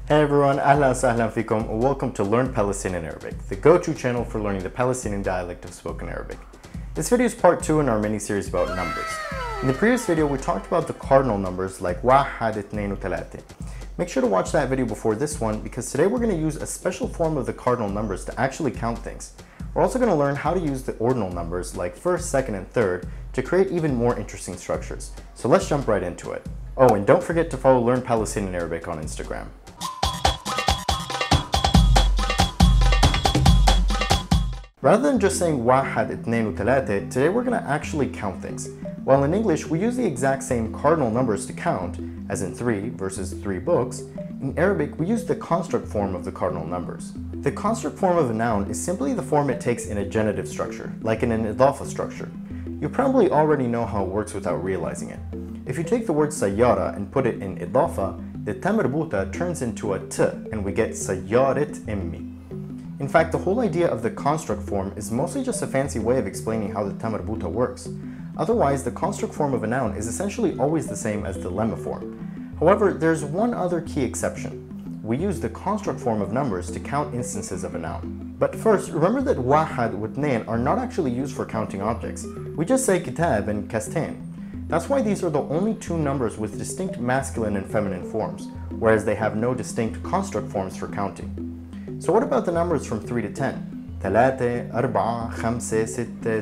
Hey everyone, ahlan sahlan fikum, and welcome to Learn Palestinian Arabic, the go-to channel for learning the Palestinian dialect of spoken Arabic. This video is part 2 in our mini-series about numbers. In the previous video, we talked about the cardinal numbers like واحد اثنين وثلاثة. Make sure to watch that video before this one because today we're going to use a special form of the cardinal numbers to actually count things. We're also going to learn how to use the ordinal numbers like first, second, and third to create even more interesting structures. So let's jump right into it. Oh, and don't forget to follow Learn Palestinian Arabic on Instagram. Rather than just saying واحد اثنين وثلاثة, today we're going to actually count things. While in English we use the exact same cardinal numbers to count, as in 3 versus 3 books, in Arabic we use the construct form of the cardinal numbers. The construct form of a noun is simply the form it takes in a genitive structure, like in an إضافة structure. You probably already know how it works without realizing it. If you take the word سيارة and put it in إضافة, the ta مربوطة turns into a t and we get سيارة أمي. In fact, the whole idea of the construct form is mostly just a fancy way of explaining how the ta مربوطة works. Otherwise, the construct form of a noun is essentially always the same as the lemma form. However, there's one other key exception. We use the construct form of numbers to count instances of a noun. But first, remember that واحد واثنين are not actually used for counting objects. We just say كتاب and كاستين. That's why these are the only two numbers with distinct masculine and feminine forms, whereas they have no distinct construct forms for counting. So what about the numbers from 3 to 10? 3, 4, 5, 6,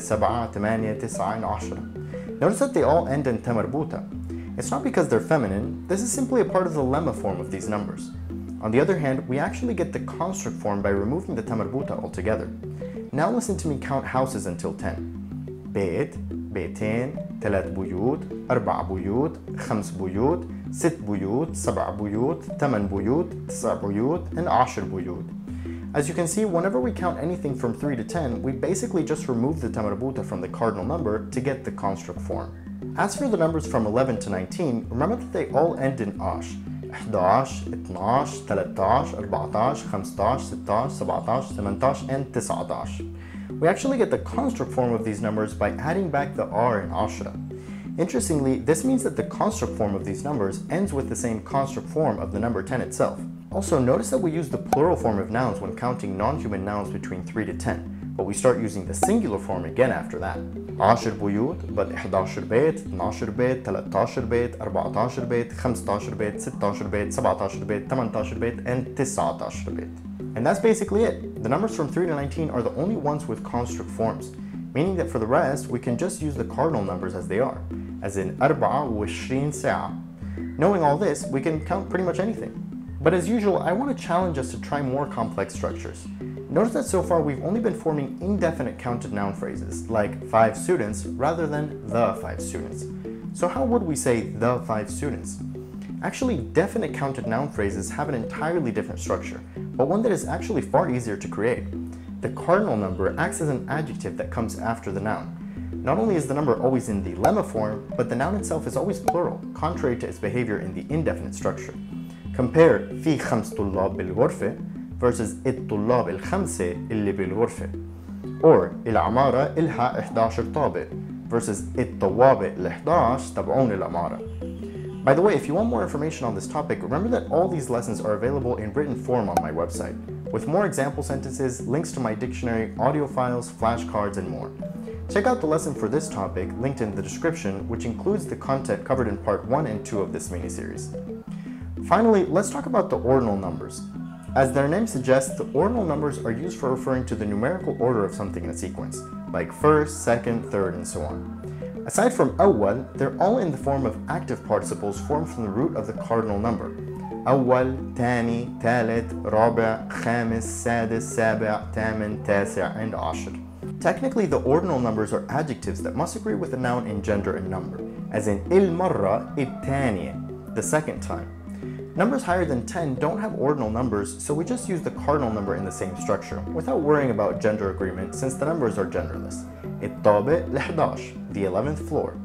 7, 8, 9, 10. Notice that they all end in ta مربوطة. It's not because they're feminine, this is simply a part of the lemma form of these numbers. On the other hand, we actually get the construct form by removing the ta مربوطة altogether. Now listen to me count houses until 10. بيت, بيتين, 3 بيوت, 4 بيوت, 5 بيوت, 6 بيوت, 7 بيوت, 8 بيوت, 9 بيوت, and 10 بيوت. As you can see, whenever we count anything from 3 to 10, we basically just remove the ta مربوطة from the cardinal number to get the construct form. As for the numbers from 11 to 19, remember that they all end in ash. 11, 12, 13, 14, 15, 16, 17, 18, and 19. We actually get the construct form of these numbers by adding back the r in ashra. Interestingly, this means that the construct form of these numbers ends with the same construct form of the number 10 itself. Also, notice that we use the plural form of nouns when counting non-human nouns between 3 to 10, but we start using the singular form again after that. 10 بيوت, but 11 بيت, 12 بيت, 13 بيت, 14 بيت, 15 بيت, 16 بيت, 17 بيت, 18 بيت, and 19 بيت. And that's basically it. The numbers from 3 to 19 are the only ones with construct forms, meaning that for the rest, we can just use the cardinal numbers as they are, as in 24 ساعة. Knowing all this, we can count pretty much anything. But as usual, I want to challenge us to try more complex structures. Notice that so far we've only been forming indefinite counted noun phrases, like 5 students, rather than the 5 students. So how would we say the 5 students? Actually, definite counted noun phrases have an entirely different structure, but one that is actually far easier to create. The cardinal number acts as an adjective that comes after the noun. Not only is the number always in the lemma form, but the noun itself is always plural, contrary to its behavior in the indefinite structure. Compare في 5 طلاب بالغرفة versus الطلاب الخمسة اللي بالغرفة. Or العمارة إلها 11 طابق versus الطوابق ال11 تبعون العمارة. By the way, if you want more information on this topic, remember that all these lessons are available in written form on my website, with more example sentences, links to my dictionary, audio files, flashcards, and more. Check out the lesson for this topic, linked in the description, which includes the content covered in part 1 and 2 of this mini-series. Finally, let's talk about the ordinal numbers. As their name suggests, the ordinal numbers are used for referring to the numerical order of something in a sequence, like first, second, third, and so on. Aside from أول, they're all in the form of active participles formed from the root of the cardinal number. أول, تاني, ثالث, رابع, خامس, سادس, سابع, ثامن, تاسع, and عشر. Technically, the ordinal numbers are adjectives that must agree with a noun in gender and number, as in المرة الثانية, the second time. Numbers higher than 10 don't have ordinal numbers, so we just use the cardinal number in the same structure, without worrying about gender agreement since the numbers are genderless. الطابق ال11, the 11th floor.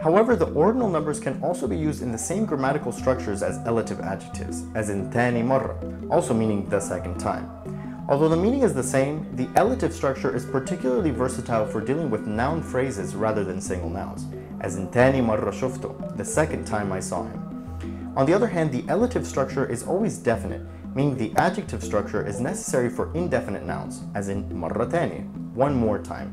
However, the ordinal numbers can also be used in the same grammatical structures as elative adjectives, as in تاني مرة, also meaning the second time. Although the meaning is the same, the elative structure is particularly versatile for dealing with noun phrases rather than single nouns, as in تاني مرة شفته, the second time I saw him. On the other hand, the elative structure is always definite, meaning the adjective structure is necessary for indefinite nouns, as in مرة تانية, one more time.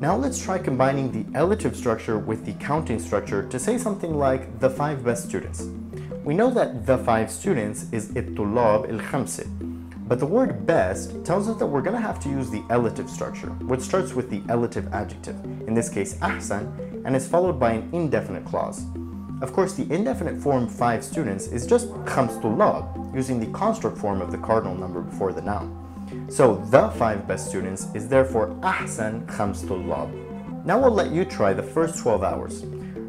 Now let's try combining the elative structure with the counting structure to say something like the 5 best students. We know that the 5 students is الطلاب الخمسة, but the word best tells us that we're going to have to use the elative structure, which starts with the elative adjective, in this case أحسن, and is followed by an indefinite clause. Of course, the indefinite form 5 students is just خمس طلاب, using the construct form of the cardinal number before the noun. So the 5 best students is therefore أحسن خمس طلاب. Now we'll let you try the first 12 hours.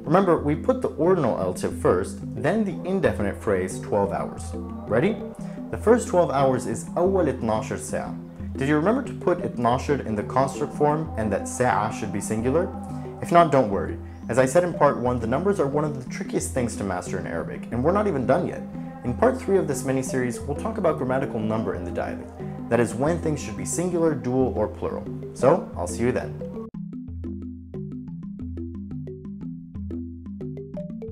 Remember, we put the ordinal elative first, then the indefinite phrase 12 hours. Ready? The first 12 hours is أول 12 ساعة. Did you remember to put 12 in the construct form and that ساعة should be singular? If not, don't worry. As I said in part 1, the numbers are one of the trickiest things to master in Arabic, and we're not even done yet. In part 3 of this mini-series, we'll talk about grammatical number in the dialect. That is when things should be singular, dual, or plural. So, I'll see you then.